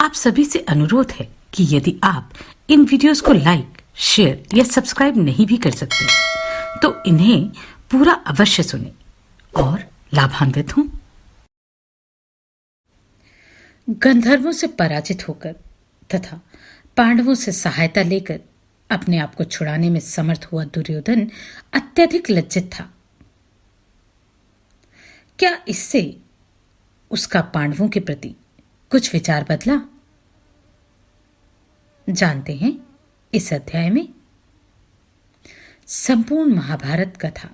आप सभी से अनुरोध है कि यदि आप इन वीडियोस को लाइक, शेयर या सब्सक्राइब नहीं भी कर सकते तो इन्हें पूरा अवश्य सुनें और लाभान्वित हों। गंधर्वों से पराजित होकर तथा पांडवों से सहायता लेकर अपने आप को छुड़ाने में समर्थ हुआ दुर्योधन अत्यधिक लज्जित था। क्या इससे उसका पांडवों के प्रति कुछ विचार बदला? जानते हैं इस अध्याय में। संपूर्ण महाभारत कथा।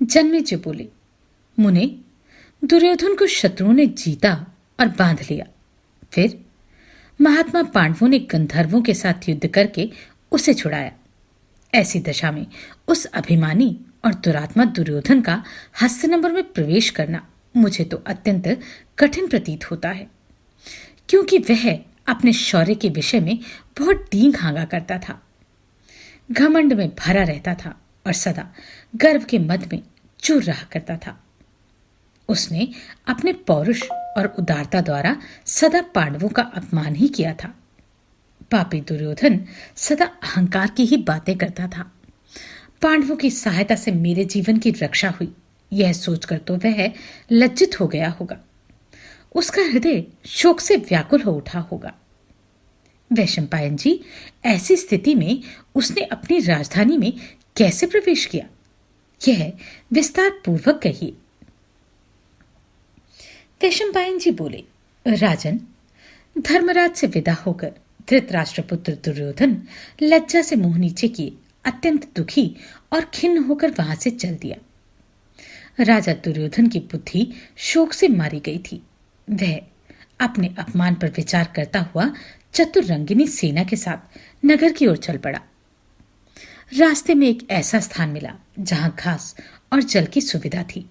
जन्मेजय बोले, मुने, दुर्योधन को शत्रुओं ने जीता और बांध लिया। फिर महात्मा पांडवों ने गंधर्वों के साथ युद्ध करके उसे छुड़ाया। ऐसी दशा में उस अभिमानी और दुरात्मा दुर्योधन का हस्तिनापुर में प्रवेश करना मुझे तो अत्यंत कठिन प्रतीत होता है, क्योंकि वह अपने शौर्य के विषय में बहुत डींग हाँगा करता था, घमंड में भरा रहता था और सदा गर्व के मद में चूर रहा करता था। उसने अपने पौरुष और उदारता द्वारा सदा पांडवों का अपमान ही किया था। पापी दुर्योधन सदा अहंकार की ही बातें करता था। पांडवों की सहायता से मेरे जीवन की रक्षा हुई, यह सोचकर तो वह लज्जित हो गया होगा। उसका हृदय शोक से व्याकुल हो उठा होगा। वैशंपायन जी, ऐसी स्थिति में उसने अपनी राजधानी में कैसे प्रवेश किया, यह विस्तार पूर्वक कहिए। वैशंपायन जी बोले, राजन, धर्मराज से विदा होकर धृतराष्ट्रपुत्र दुर्योधन लज्जा से मुंह नीचे किए अत्यंत दुखी और खिन्न होकर वहां से चल दिया। राजा दुर्योधन की बुद्धि शोक से मारी गई थी। वह अपने अपमान पर विचार करता हुआ चतुरंगिनी सेना के साथ नगर की ओर चल पड़ा। रास्ते में एक ऐसा स्थान मिला जहां घास और जल की सुविधा थी।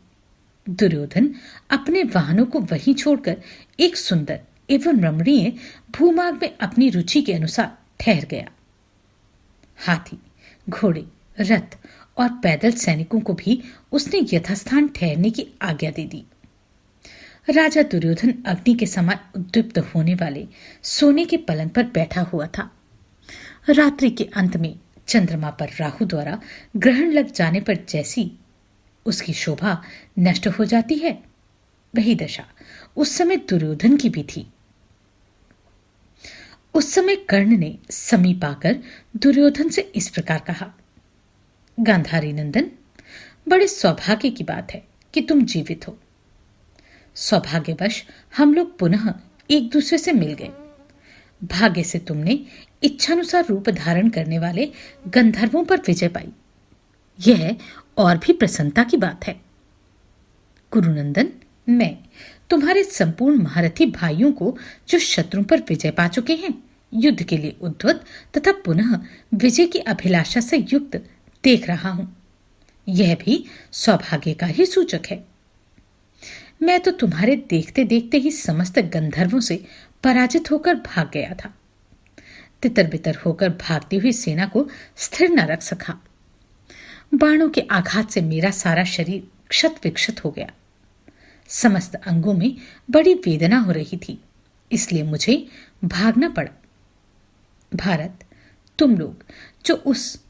दुर्योधन अपने वाहनों को वहीं छोड़कर एक सुंदर एवं रमणीय भूमार्ग में अपनी रुचि के अनुसार ठहर गया। हाथी, घोड़े, रथ और पैदल सैनिकों को भी उसने यथास्थान ठहरने की आज्ञा दे दी। राजा दुर्योधन अग्नि के समान उद्दीप्त होने वाले सोने के पलंग पर बैठा हुआ था। रात्रि के अंत में चंद्रमा पर राहु द्वारा ग्रहण लग जाने पर जैसी उसकी शोभा नष्ट हो जाती है, वही दशा उस समय दुर्योधन की भी थी। उस समय कर्ण ने समीप आकर दुर्योधन से इस प्रकार कहा, गांधारी नंदन, बड़े सौभाग्य की बात है कि तुम जीवित हो। सौभाग्यवश हम लोग पुनः एक दूसरे से मिल गए। भाग्य से तुमने इच्छानुसार रूप धारण करने वाले गंधर्वों पर विजय पाई। यह और भी प्रसन्नता की बात है। कुरुनंदन, मैं तुम्हारे संपूर्ण महारथी भाइयों को जो शत्रुओं पर विजय पा चुके हैं, युद्ध के लिए उद्वत तथा पुनः विजय की अभिलाषा से युक्त देख रहा हूं। यह भी सौभाग्य का ही सूचक है। मैं तो तुम्हारे देखते देखते ही समस्त गंधर्वों से पराजित होकर भाग गया था। तितर बितर होकर भागती हुई सेना को स्थिर न रख सका। बाणों के आघात से मेरा सारा शरीर क्षत विक्षत हो गया। समस्त अंगों में बड़ी वेदना हो रही थी, इसलिए मुझे भागना पड़ा। भारत, तुम लोग जो उस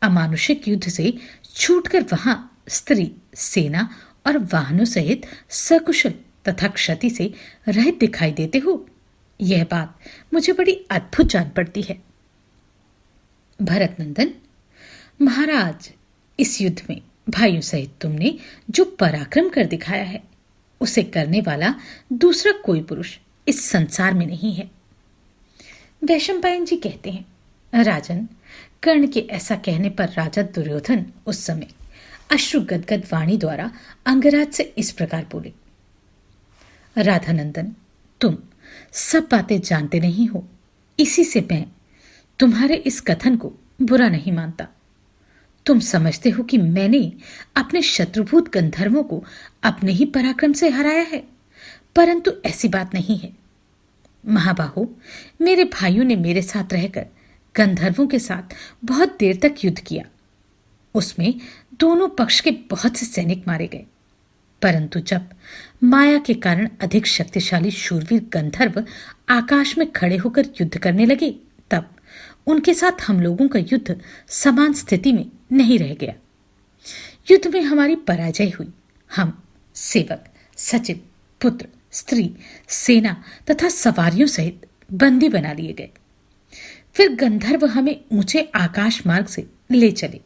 अमानुषिक युद्ध से छूटकर वहां स्त्री, सेना और वाहनों सहित सकुशल तथा क्षति से रहित दिखाई देते हो, यह बात मुझे बड़ी अद्भुत जान पड़ती है। भरत नंदन, महाराज, इस युद्ध में भाइयों सहित तुमने जो पराक्रम कर दिखाया है, उसे करने वाला दूसरा कोई पुरुष इस संसार में नहीं है। वैशंपायन जी कहते हैं, राजन, कर्ण के ऐसा कहने पर राजा दुर्योधन उस समय अश्रु गदगद वाणी द्वारा अंगराज से इस प्रकार बोले, राधानंदन, तुम सब बातें जानते नहीं हो, इसी से मैं तुम्हारे इस कथन को बुरा नहीं मानता। तुम समझते हो कि मैंने अपने शत्रुभूत गंधर्वों को अपने ही पराक्रम से हराया है, परंतु ऐसी बात नहीं है। महाबाहो, मेरे भाइयों ने मेरे साथ रहकर गंधर्वों के साथ बहुत देर तक युद्ध किया। उसमें दोनों पक्ष के बहुत से सैनिक मारे गए। परंतु जब माया के कारण अधिक शक्तिशाली शूरवीर गंधर्व आकाश में खड़े होकर युद्ध करने लगे, तब उनके साथ हम लोगों का युद्ध समान स्थिति में नहीं रह गया। युद्ध में हमारी पराजय हुई। हम सेवक, सचिव, पुत्र, स्त्री, सेना तथा सवारियों सहित बंदी बना लिए गए। फिर गंधर्व हमें ऊंचे आकाश मार्ग से ले चले।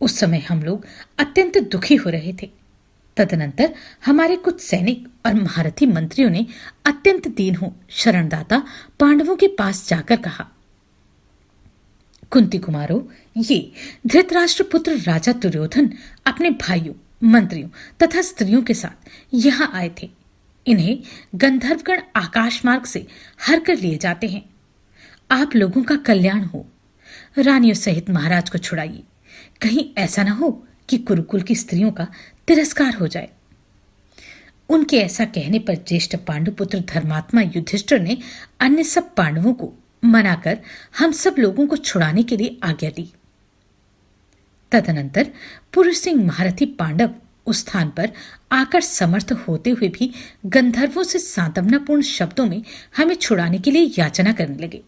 उस समय हम लोग अत्यंत दुखी हो रहे थे। तदनंतर हमारे कुछ सैनिक और महारथी मंत्रियों ने अत्यंत दीन हो शरणदाता पांडवों के पास जाकर कहा, कुंती कुमारों, ये धृतराष्ट्र पुत्र राजा दुर्योधन अपने भाइयों, मंत्रियों तथा स्त्रियों के साथ यहां आए थे। इन्हें गंधर्वगण आकाश मार्ग से हर कर लिए जाते हैं। आप लोगों का कल्याण हो। रानियों सहित महाराज को छुड़ाइए। कहीं ऐसा न हो कि कुरुकुल की स्त्रियों का तिरस्कार हो जाए। उनके ऐसा कहने पर ज्येष्ठ पांडुपुत्र धर्मात्मा युधिष्ठिर ने अन्य सब पांडवों को मनाकर हम सब लोगों को छुड़ाने के लिए आज्ञा दी। तदनंतर पुरुष सिंह महारथी पांडव उस स्थान पर आकर समर्थ होते हुए भी गंधर्वों से सांत्वनापूर्ण शब्दों में हमें छुड़ाने के लिए याचना करने लगे।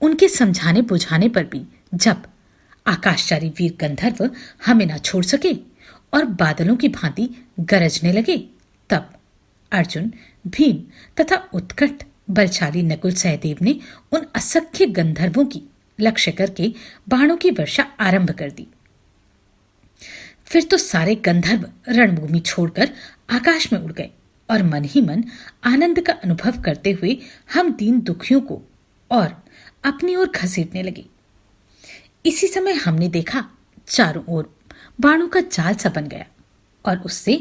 उनके समझाने बुझाने पर भी जब आकाशचारी वीर गंधर्व हमें न छोड़ सके और बादलों की भांति गरजने लगे, तब अर्जुन, भीम तथा उत्कट बलशाली नकुल सहदेव ने उन असंख्य गंधर्वों की लक्ष्य करके बाणों की वर्षा आरंभ कर दी। फिर तो सारे गंधर्व रणभूमि छोड़कर आकाश में उड़ गए और मन ही मन आनंद का अनुभव करते हुए हम दीन दुखियों को और अपनी ओर घसीटने लगे। इसी समय हमने देखा चारों ओर बाणों का जाल सा बन गया और उससे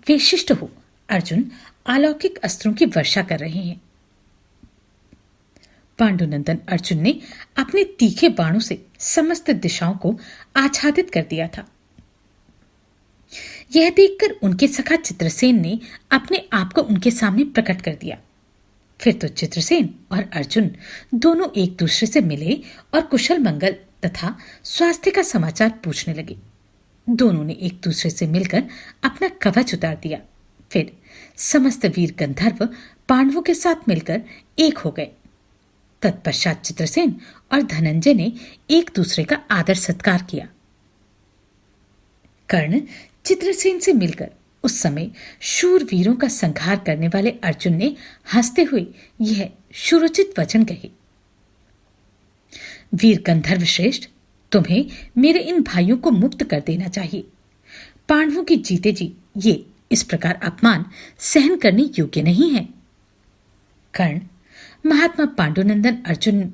विशिष्ट हो अर्जुन अलौकिक अस्त्रों की वर्षा कर रहे हैं। पांडुनंदन अर्जुन ने अपने तीखे बाणों से समस्त दिशाओं को आच्छादित कर दिया था। यह देखकर उनके सखा चित्रसेन ने अपने आप को उनके सामने प्रकट कर दिया। फिर तो चित्रसेन और अर्जुन दोनों एक दूसरे से मिले और कुशल मंगल तथा स्वास्थ्य का समाचार पूछने लगे। दोनों ने एक दूसरे से मिलकर अपना कवच उतार दिया। फिर समस्त वीर गंधर्व पांडवों के साथ मिलकर एक हो गए। तत्पश्चात चित्रसेन और धनंजय ने एक दूसरे का आदर सत्कार किया। कर्ण चित्रसेन से मिलकर उस समय शूर वीरों का संहार करने वाले अर्जुन ने हंसते हुए यह शुरोचित वचन कहे, वीर गंधर्व श्रेष्ठ, तुम्हें मेरे इन भाइयों को मुक्त कर देना चाहिए। पांडवों की जीते जी ये इस प्रकार अपमान सहन करने योग्य नहीं है। कर्ण, महात्मा पांडुनंदन अर्जुन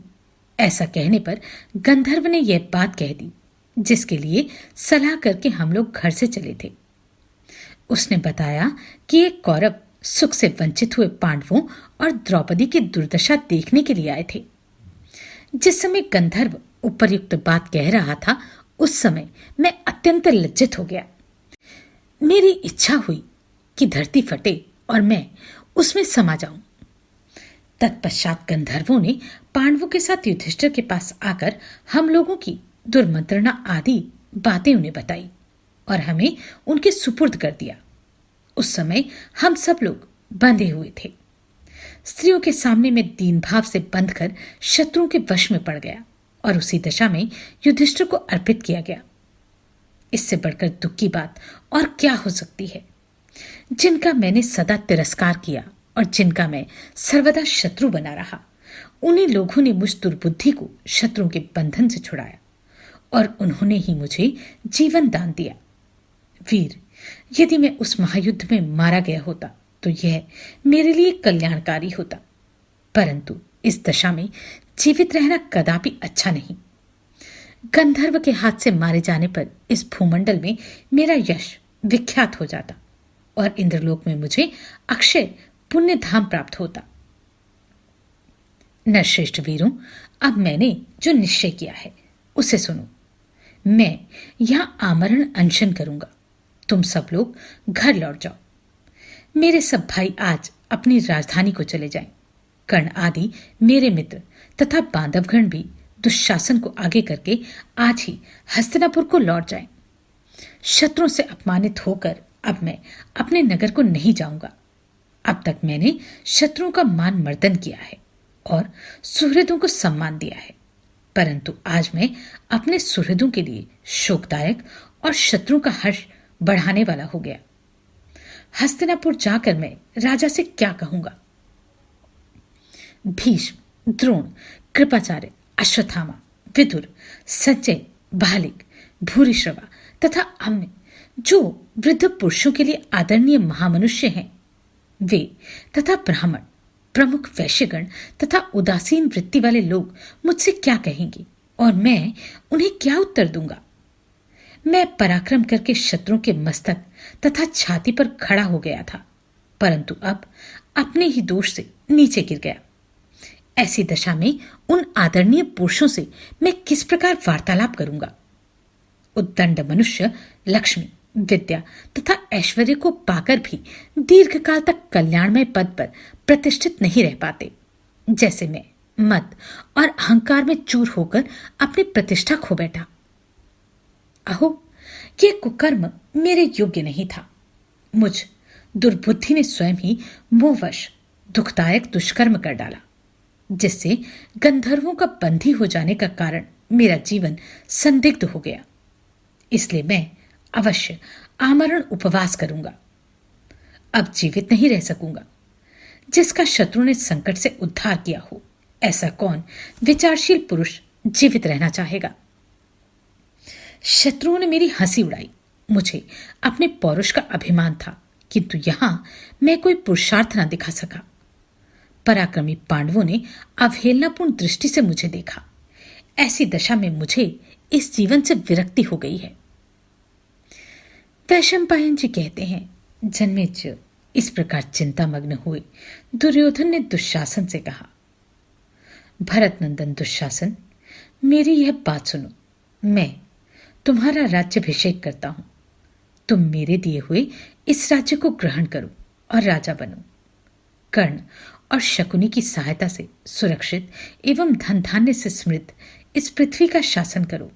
ऐसा कहने पर गंधर्व ने यह बात कह दी जिसके लिए सलाह करके हम लोग घर से चले थे। उसने बताया कि एक कौरव सुख से वंचित हुए पांडवों और द्रौपदी की दुर्दशा देखने के लिए आए थे। जिस समय गंधर्व उपर्युक्त बात कह रहा था, उस समय मैं अत्यंत लज्जित हो गया। मेरी इच्छा हुई कि धरती फटे और मैं उसमें समा जाऊं। तत्पश्चात गंधर्वों ने पांडवों के साथ युधिष्ठिर के पास आकर हम लोगों की दुर्मंत्रणा आदि बातें उन्हें बताई और हमें उनके सुपुर्द कर दिया। उस समय हम सब लोग बंधे हुए थे। स्त्रियों के सामने में दीन भाव से बंधकर शत्रुओं के वश में पड़ गया और उसी दशा में युधिष्ठिर को अर्पित किया गया। इससे बढ़कर दुख की बात और क्या हो सकती है। जिनका मैंने सदा तिरस्कार किया और जिनका मैं सर्वदा शत्रु बना रहा, उन्हीं लोगों ने मुझ दुर्बुद्धि को शत्रुओं के बंधन से छुड़ाया और उन्होंने ही मुझे जीवन दान दिया। वीर, यदि मैं उस महायुद्ध में मारा गया होता तो यह मेरे लिए कल्याणकारी होता, परंतु इस दशा में जीवित रहना कदापि अच्छा नहीं। गंधर्व के हाथ से मारे जाने पर इस भूमंडल में मेरा यश विख्यात हो जाता और इंद्रलोक में मुझे अक्षय पुण्य धाम प्राप्त होता। नरश्रेष्ठ वीरों, अब मैंने जो निश्चय किया है उसे सुनो। मैं यहां आमरण अनशन करूंगा। तुम सब लोग घर लौट जाओ। मेरे सब भाई आज अपनी राजधानी को चले जाएं। कर्ण आदि मेरे मित्र तथा बांधवगण भी दुशासन को आगे करके आज ही हस्तिनापुर को लौट जाएं। शत्रुओं से अपमानित होकर अब मैं अपने नगर को नहीं जाऊंगा। अब तक मैंने शत्रुओं का मान मर्दन किया है और सुहृदों को सम्मान दिया है, परंतु आज मैं अपने सुहृदों के लिए शोकदायक और शत्रुओं का हर्ष बढ़ाने वाला हो गया। हस्तिनापुर जाकर मैं राजा से क्या कहूंगा? भीष्म, द्रोण, कृपाचार्य, अश्वत्थामा, विदुर, संजय, भालिक, भूरिश्रवा तथा अन्य जो वृद्ध पुरुषों के लिए आदरणीय महामनुष्य हैं, वे तथा ब्राह्मण, प्रमुख वैश्यगण तथा उदासीन वृत्ति वाले लोग मुझसे क्या कहेंगे और मैं उन्हें क्या उत्तर दूंगा? मैं पराक्रम करके शत्रुओं के मस्तक तथा छाती पर खड़ा हो गया था, परंतु अब अपने ही दोष से नीचे गिर गया। ऐसी दशा में उन आदरणीय पुरुषों से मैं किस प्रकार वार्तालाप करूंगा? उद्दंड मनुष्य लक्ष्मी, विद्या तथा ऐश्वर्य को पाकर भी दीर्घकाल तक कल्याणमय पद पर प्रतिष्ठित नहीं रह पाते, जैसे मैं मद और अहंकार में चूर होकर अपनी प्रतिष्ठा खो बैठा। अहो, यह कुकर्म मेरे योग्य नहीं था। मुझ दुर्बुद्धि ने स्वयं ही मोहवश दुखदायक दुष्कर्म कर डाला, जिससे गंधर्वों का बंदी हो जाने का कारण मेरा जीवन संदिग्ध हो गया। इसलिए मैं अवश्य आमरण उपवास करूंगा। अब जीवित नहीं रह सकूंगा। जिसका शत्रु ने संकट से उद्धार किया हो, ऐसा कौन विचारशील पुरुष जीवित रहना चाहेगा? शत्रुओं ने मेरी हंसी उड़ाई। मुझे अपने पौरुष का अभिमान था, किंतु यहां मैं कोई पुरुषार्थ न दिखा सका। पराक्रमी पांडवों ने अवहेलनापूर्ण दृष्टि से मुझे देखा। ऐसी दशा में मुझे इस जीवन से विरक्ति हो गई है। वैशंपायन जी कहते हैं, जन्मेजय इस प्रकार चिंतामग्न हुए दुर्योधन ने दुशासन से कहा, भरत नंदन दुशासन, मेरी यह बात सुनो। मैं तुम्हारा राज्याभिषेक करता हूं। तुम मेरे दिए हुए इस राज्य को ग्रहण करो और राजा बनो। कर्ण और शकुनी की सहायता से सुरक्षित एवं धन धान्य से समृद्ध इस पृथ्वी का शासन करो।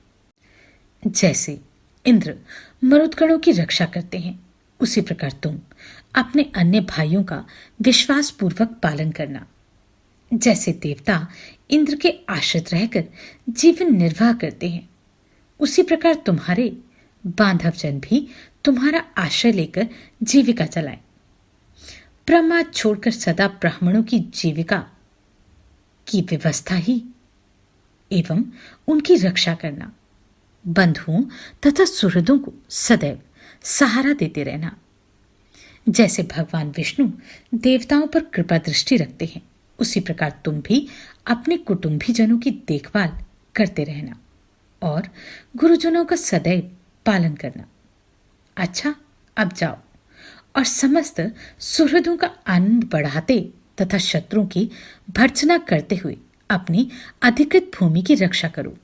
जैसे इंद्र मरुदगणों की रक्षा करते हैं, उसी प्रकार तुम अपने अन्य भाइयों का विश्वास पूर्वक पालन करना। जैसे देवता इंद्र के आश्रित रहकर जीवन निर्वाह करते हैं, उसी प्रकार तुम्हारे बांधवजन भी तुम्हारा आश्रय लेकर जीविका चलाएं। प्रमाद छोड़कर सदा ब्राह्मणों की जीविका की व्यवस्था ही एवं उनकी रक्षा करना। बंधुओं तथा सुहृदों को सदैव सहारा देते रहना। जैसे भगवान विष्णु देवताओं पर कृपा दृष्टि रखते हैं, उसी प्रकार तुम भी अपने कुटुंबीजनों की देखभाल करते रहना और गुरुजनों का सदैव पालन करना। अच्छा, अब जाओ और समस्त सुहृदों का आनंद बढ़ाते तथा शत्रुओं की भर्त्सना करते हुए अपनी अधिकृत भूमि की रक्षा करो।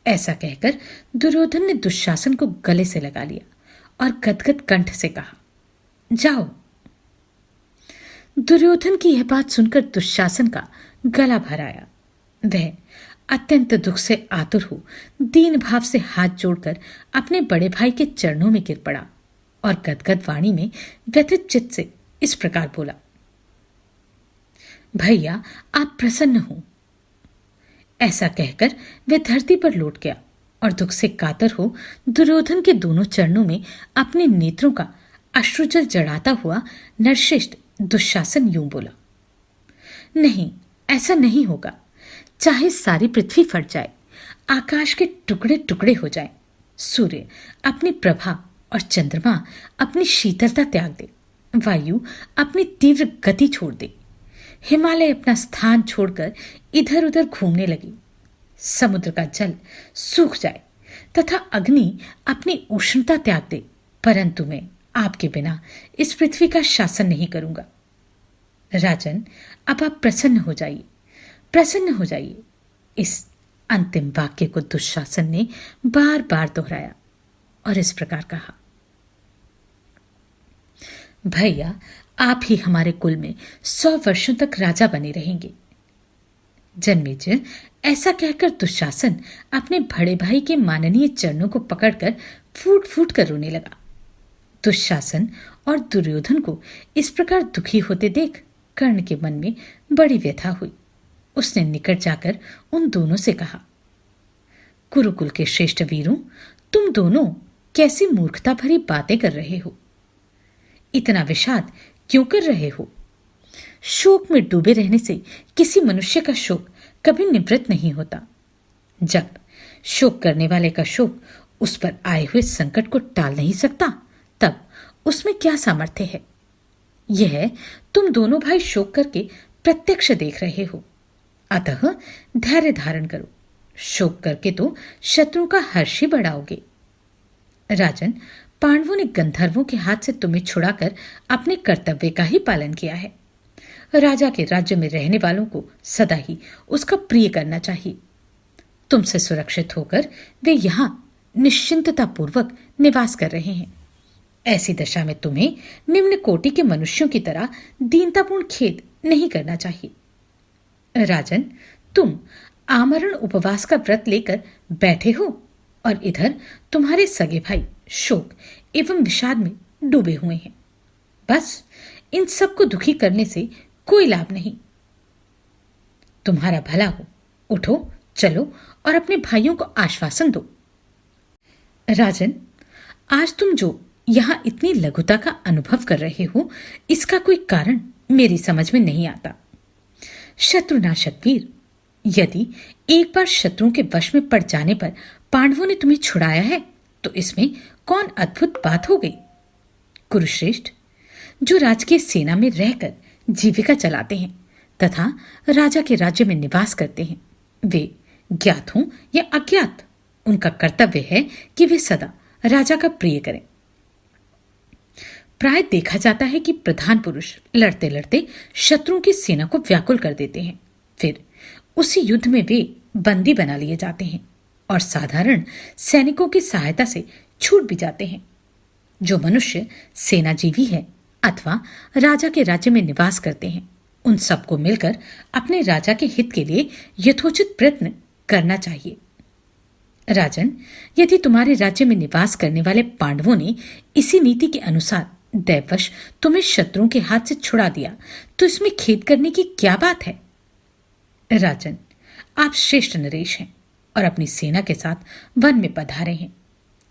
ऐसा कहकर दुर्योधन ने दुशासन को गले से लगा लिया और गदगद कंठ से कहा, जाओ। दुर्योधन की यह बात सुनकर दुशासन का गला भर आया। वह अत्यंत दुख से आतुर हो दीन भाव से हाथ जोड़कर अपने बड़े भाई के चरणों में गिर पड़ा और गदगद वाणी में व्यथित चित्त से इस प्रकार बोला, भैया आप प्रसन्न हो। ऐसा कहकर वह धरती पर लौट गया और दुख से कातर हो दुर्योधन के दोनों चरणों में अपने नेत्रों का अश्रुजल जड़ाता हुआ नरश्रेष्ठ दुशासन यूं बोला, नहीं, ऐसा नहीं होगा। चाहे सारी पृथ्वी फट जाए, आकाश के टुकड़े टुकड़े हो जाए, सूर्य अपनी प्रभा और चंद्रमा अपनी शीतलता त्याग दे, वायु अपनी तीव्र गति छोड़ दे, हिमालय अपना स्थान छोड़कर इधर उधर घूमने लगी, समुद्र का जल सूख जाए तथा अग्नि अपनी उष्णता त्याग दे, परंतु मैं आपके बिना इस पृथ्वी का शासन नहीं करूंगा। राजन, अब आप प्रसन्न हो जाइए, प्रसन्न हो जाइए। इस अंतिम वाक्य को दुशासन ने बार बार दोहराया और इस प्रकार कहा, भैया आप ही हमारे कुल में 100 वर्षों तक राजा बने रहेंगे। जन्मेजय ऐसा कहकर दुशासन अपने बड़े भाई के माननीय चरणों को पकड़कर फूट फूट कर रोने लगा। दुशासन और दुर्योधन को इस प्रकार दुखी होते देख कर्ण के मन में बड़ी व्यथा हुई। उसने निकट जाकर उन दोनों से कहा, कुरुकुल के श्रेष्ठ वीरों, तुम दोनों कैसी मूर्खता भरी बातें कर रहे हो? इतना विषाद क्यों कर रहे हो? शोक में डूबे रहने से किसी मनुष्य का शोक कभी निवृत्त नहीं होता। जब शोक करने वाले का शोक उस पर आए हुए संकट को टाल नहीं सकता, तब उसमें क्या सामर्थ्य है? यह तुम दोनों भाई शोक करके प्रत्यक्ष देख रहे हो। अतः धैर्य धारण करो। शोक करके तो शत्रुओं का हर्ष ही बढ़ाओगे। राजन, पांडवों ने गंधर्वों के हाथ से तुम्हें छुड़ाकर अपने कर्तव्य का ही पालन किया है। राजा के राज्य में रहने वालों को सदा ही उसका प्रिय करना चाहिए। तुमसे सुरक्षित होकर वे यहां निश्चिंतता पूर्वक निवास कर रहे हैं। ऐसी दशा में तुम्हें निम्न कोटि के मनुष्यों की तरह दीनतापूर्ण खेद नहीं करना चाहिए। राजन, तुम आमरण उपवास का व्रत लेकर बैठे हो और इधर तुम्हारे सगे भाई शोक एवं विषाद में डूबे हुए हैं। बस इन सबको दुखी करने से कोई लाभ नहीं। तुम्हारा भला हो, उठो, चलो और अपने भाइयों को आश्वासन दो। राजन, आज तुम जो यहां इतनी लघुता का अनुभव कर रहे हो, इसका कोई कारण मेरी समझ में नहीं आता। शत्रुनाशक वीर, यदि एक बार शत्रुओं के वश में पड़ जाने पर पांडवों ने तुम्हें छुड़ाया है, तो इसमें कौन अद्भुत बात हो गई? कुरुश्रेष्ठ, जो राजकीय सेना में रहकर जीविका चलाते हैं तथा राजा के राज्य में निवास करते हैं, वे ज्ञात हों या अज्ञात, उनका कर्तव्य है कि वे सदा राजा का प्रिय करें। प्राय देखा जाता है कि प्रधान पुरुष लड़ते लड़ते शत्रुओं की सेना को व्याकुल कर देते हैं। फिर उसी युद्ध में वे बंदी बना लिए जाते हैं और साधारण सैनिकों की सहायता से छूट भी जाते हैं। जो मनुष्य सेनाजीवी है अथवा राजा के राज्य में निवास करते हैं, उन सबको मिलकर अपने राजा के हित के लिए यथोचित प्रयत्न करना चाहिए। राजन, यदि तुम्हारे राज्य में निवास करने वाले पांडवों ने इसी नीति के अनुसार दैववश तुम्हें शत्रुओं के हाथ से छुड़ा दिया, तो इसमें खेद करने की क्या बात है? राजन, आप श्रेष्ठ नरेश हैं और अपनी सेना के साथ वन में पधारे हैं।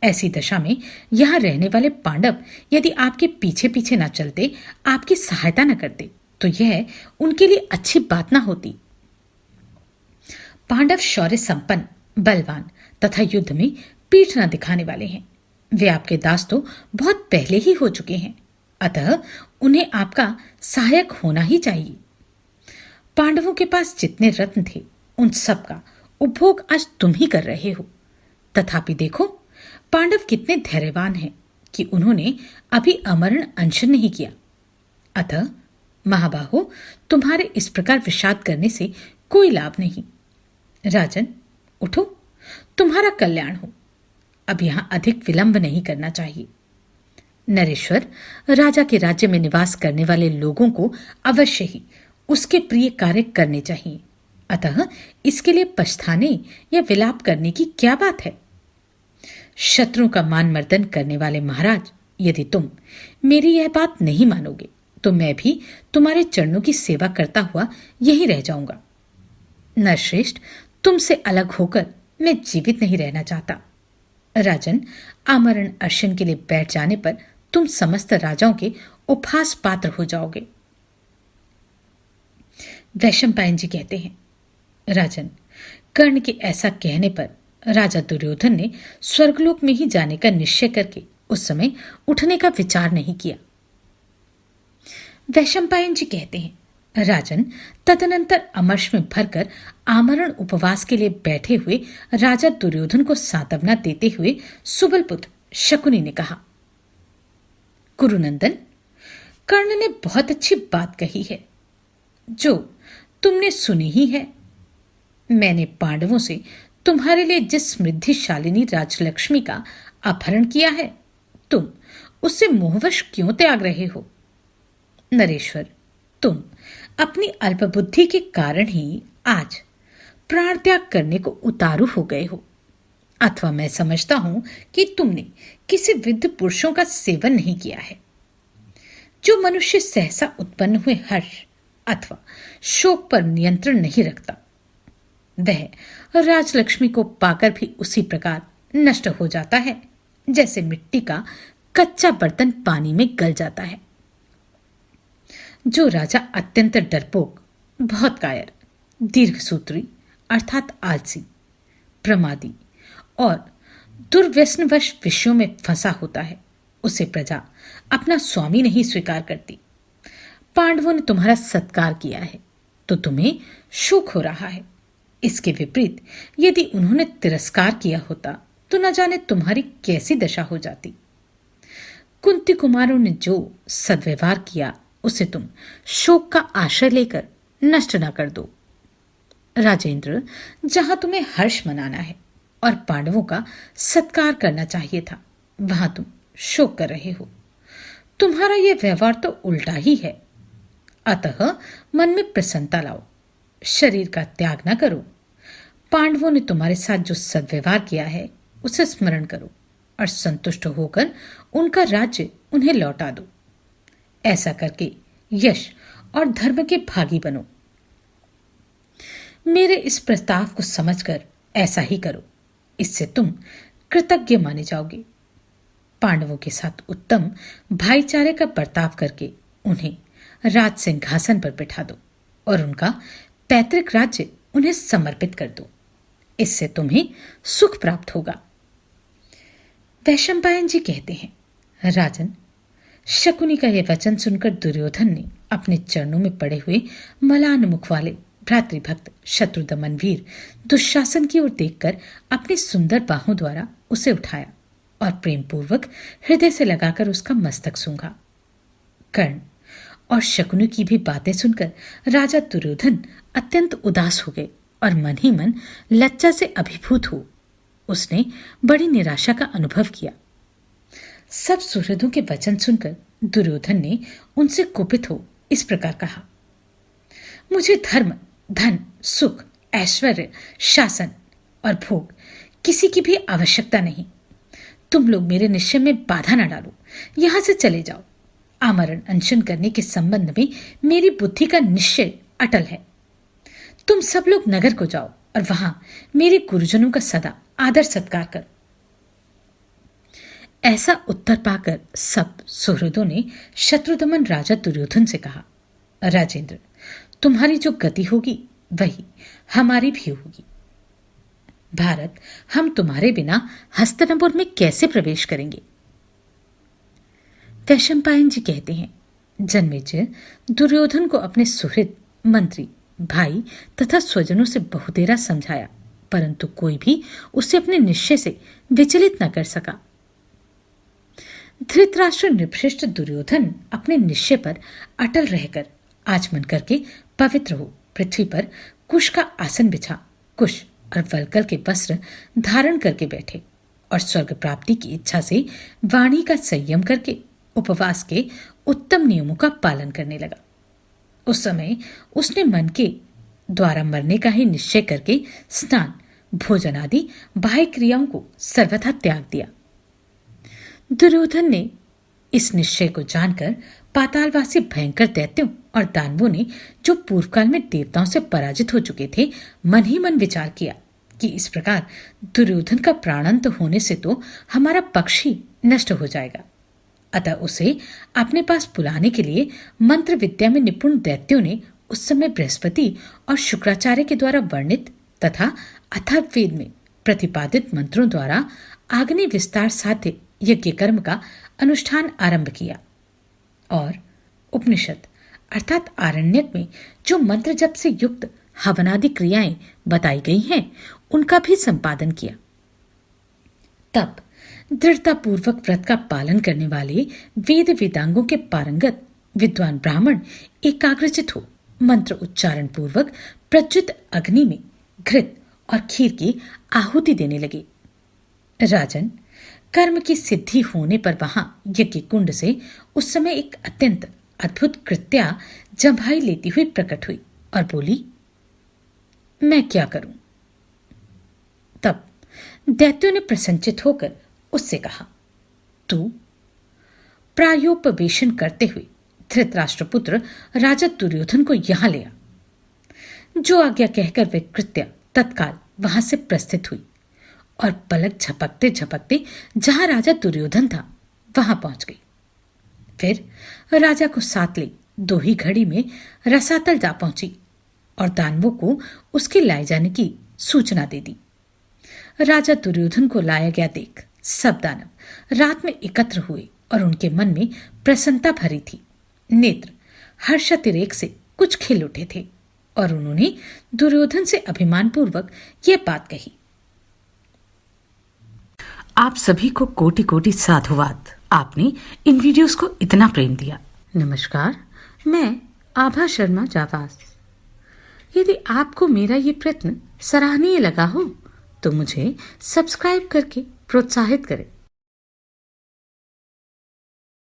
ऐसी दशा में यहां रहने वाले पांडव यदि आपके पीछे पीछे न चलते, आपकी सहायता न करते, तो यह उनके लिए अच्छी बात न होती। पांडव शौर्य संपन्न, बलवान तथा युद्ध में पीठ न दिखाने वाले हैं। वे आपके दास तो बहुत पहले ही हो चुके हैं, अतः उन्हें आपका सहायक होना ही चाहिए। पांडवों के पास जितने रत्न थे, उन सब का उपभोग आज तुम ही कर रहे हो। तथापि देखो, पांडव कितने धैर्यवान हैं कि उन्होंने अभी अमरण अनशन नहीं किया। अतः महाबाहो, तुम्हारे इस प्रकार विषाद करने से कोई लाभ नहीं। राजन, उठो, तुम्हारा कल्याण हो। अब यहां अधिक विलंब नहीं करना चाहिए। नरेश्वर, राजा के राज्य में निवास करने वाले लोगों को अवश्य ही उसके प्रिय कार्य करने चाहिए। अतः इसके लिए पछताने या विलाप करने की क्या बात है? शत्रुओं का मान मर्दन करने वाले महाराज, यदि तुम मेरी यह बात नहीं मानोगे, तो मैं भी तुम्हारे चरणों की सेवा करता हुआ यहीं रह जाऊंगा। नरश्रेष्ठ, तुमसे अलग होकर मैं जीवित नहीं रहना चाहता। राजन, आमरण अर्शन के लिए बैठ जाने पर तुम समस्त राजाओं के उपहास पात्र हो जाओगे। वैशंपायन जी कहते हैं, राजन, कर्ण के ऐसा कहने पर राजा दुर्योधन ने स्वर्गलोक में ही जाने का निश्चय करके उस समय उठने का विचार नहीं किया। वैशंपायन जी कहते हैं, राजन, तदनंतर अमर्ष में भरकर आमरण उपवास के लिए बैठे हुए राजा दुर्योधन को सांत्वना देते हुए सुबलपुत्र शकुनी ने कहा, कुरुनंदन, कर्ण ने बहुत अच्छी बात कही है, जो तुमने सुनी ही है। मैंने पांडवों से तुम्हारे लिए जिस समृद्धिशालिनी राजलक्ष्मी का अपहरण किया है, तुम उससे मोहवश क्यों त्याग रहे हो? नरेश्वर, तुम अपनी अल्पबुद्धि के कारण ही आज प्राण त्याग करने को उतारू हो गए हो। अथवा मैं समझता हूं कि तुमने किसी वृद्ध पुरुषों का सेवन नहीं किया है। जो मनुष्य सहसा उत्पन्न हुए हर्ष अथवा शोक पर नियंत्रण नहीं रखता, वह राजलक्ष्मी को पाकर भी उसी प्रकार नष्ट हो जाता है जैसे मिट्टी का कच्चा बर्तन पानी में गल जाता है। जो राजा अत्यंत डरपोक, बहुत कायर, दीर्घसूत्री अर्थात आलसी, प्रमादी और दुर्व्यसनवश विषयों में फंसा होता है, उसे प्रजा अपना स्वामी नहीं स्वीकार करती। पांडवों ने तुम्हारा सत्कार किया है तो तुम्हें शोक हो रहा है। इसके विपरीत यदि उन्होंने तिरस्कार किया होता तो न जाने तुम्हारी कैसी दशा हो जाती। कुंती कुमारों ने जो सद्व्यवहार किया उसे तुम शोक का आश्रय लेकर नष्ट न कर दो। राजेंद्र, जहां तुम्हें हर्ष मनाना है और पांडवों का सत्कार करना चाहिए था, वहां तुम शोक कर रहे हो। तुम्हारा यह व्यवहार तो उल्टा ही है। अतः मन में प्रसन्नता लाओ, शरीर का त्याग न करो। पांडवों ने तुम्हारे साथ जो सद्व्यवहार किया है उसे स्मरण करो और संतुष्ट होकर उनका राज्य उन्हें लौटा दो। ऐसा करके यश और धर्म के भागी बनो। मेरे इस प्रस्ताव को समझकर ऐसा ही करो, इससे तुम कृतज्ञ माने जाओगे। पांडवों के साथ उत्तम भाईचारे का बर्ताव करके उन्हें राज सिंहासन पर बिठा दो और उनका पैतृक राज्य उन्हें समर्पित कर दो। इससे तुम्हें सुख प्राप्त होगा। वैशंपायन जी कहते हैं, राजन, शकुनी का यह वचन सुनकर दुर्योधन ने अपने चरणों में पड़े हुए मलान मुख वाले भ्रातृभक्त शत्रुदमन वीर दुशासन की ओर देखकर अपनी सुंदर बाहों द्वारा उसे उठाया और प्रेम पूर्वक हृदय से लगाकर उसका मस्तक सूंघा। कर्ण और शकुनी की भी बातें सुनकर राजा दुर्योधन अत्यंत उदास हो गए और मन ही मन लज्जा से अभिभूत हो उसने बड़ी निराशा का अनुभव किया। सब सुहृदों के वचन सुनकर दुर्योधन ने उनसे कुपित हो इस प्रकार कहा, मुझे धर्म, धन, सुख, ऐश्वर्य, शासन और भोग किसी की भी आवश्यकता नहीं। तुम लोग मेरे निश्चय में बाधा न डालो, यहां से चले जाओ। आमरण अनशन करने के संबंध में मेरी बुद्धि का निश्चय अटल है। तुम सब लोग नगर को जाओ और वहां मेरे गुरुजनों का सदा आदर सत्कार करो। ऐसा उत्तर पाकर सब सुहृदों ने शत्रुदमन राजा दुर्योधन से कहा, राजेंद्र, तुम्हारी जो गति होगी वही हमारी भी होगी। भारत, हम तुम्हारे बिना हस्तिनापुर में कैसे प्रवेश करेंगे? वैशंपायन जी कहते हैं, जन्मेजय दुर्योधन को अपने सुहृद, मंत्री, भाई तथा स्वजनों से बहुतेरा समझाया, परंतु कोई भी उसे अपने निश्चय से विचलित न कर सका। धृतराष्ट्र नृपश्रेष्ठ दुर्योधन अपने निश्चय पर अटल रहकर आचमन करके पवित्र हो पृथ्वी पर कुश का आसन बिछा कुश और वल्कल के वस्त्र धारण करके बैठे और स्वर्ग प्राप्ति की इच्छा से वाणी का संयम करके उपवास के उत्तम नियमों का पालन करने लगा। उस समय उसने मन के द्वारा मरने का ही निश्चय करके स्नान, भोजन आदि बाह्य क्रियाओं को सर्वथा त्याग दिया। दुर्योधन ने इस निश्चय को जानकर पातालवासी भयंकर दैत्यों और दानवों ने, जो पूर्व काल में देवताओं से पराजित हो चुके थे, मन ही मन विचार किया कि इस प्रकार दुर्योधन का प्राणांत होने से तो हमारा पक्ष ही नष्ट हो जाएगा। अतः उसे अपने पास बुलाने के लिए मंत्र विद्या में निपुण दैत्यों ने उस समय बृहस्पति और शुक्राचार्य के द्वारा वर्णित तथा अथर्ववेद में प्रतिपादित मंत्रों द्वारा आग्नि विस्तार साध्य यज्ञ कर्म का अनुष्ठान आरंभ किया और उपनिषद अर्थात आरण्यक में जो मंत्र जप से युक्त हवनादि क्रियाएं बताई गई हैं उनका भी संपादन किया। तब दृढ़ता पूर्वक व्रत का पालन करने वाले वेद वेदांगों के पारंगत विद्वान ब्राह्मण एकाग्रचित हो मंत्र उच्चारण पूर्वक प्रज्वलित अग्नि में घृत और खीर की आहुति देने लगे। राजन, कर्म की सिद्धि होने पर वहां यज्ञ कुंड से उस समय एक अत्यंत अद्भुत कृत्या जम्भाई लेती हुई प्रकट हुई और बोली, मैं क्या करूं? तब दैत्यों ने प्रसन्नचित होकर उससे कहा, तू प्रायोपवेशन करते हुए धृतराष्ट्रपुत्र राजा दुर्योधन को यहां ले आ। जो आज्ञा कहकर वे कृत्या तत्काल वहां से प्रस्थित हुई और पलक झपकते झपकते जहां राजा दुर्योधन था वहां पहुंच गई। फिर राजा को साथ ले 2 ही घड़ी में रसातल जा पहुंची और दानवों को उसके लाए जाने की सूचना दे दी। राजा दुर्योधन को लाया गया देख सब दानव रात में एकत्र हुए और उनके मन में प्रसन्नता भरी थी। नेत्र हर्षातिरेक से कुछ खिल उठे थे और उन्होंने दुर्योधन से अभिमानपूर्वक यह बात कही। आप सभी को कोटि कोटि साधुवाद। आपने इन वीडियोस को इतना प्रेम दिया। नमस्कार, मैं आभा शर्मा जावास। यदि आपको मेरा ये प्रयत्न सराहनीय लगा हो तो मुझे सब्सक्राइब करके प्रोत्साहित करें।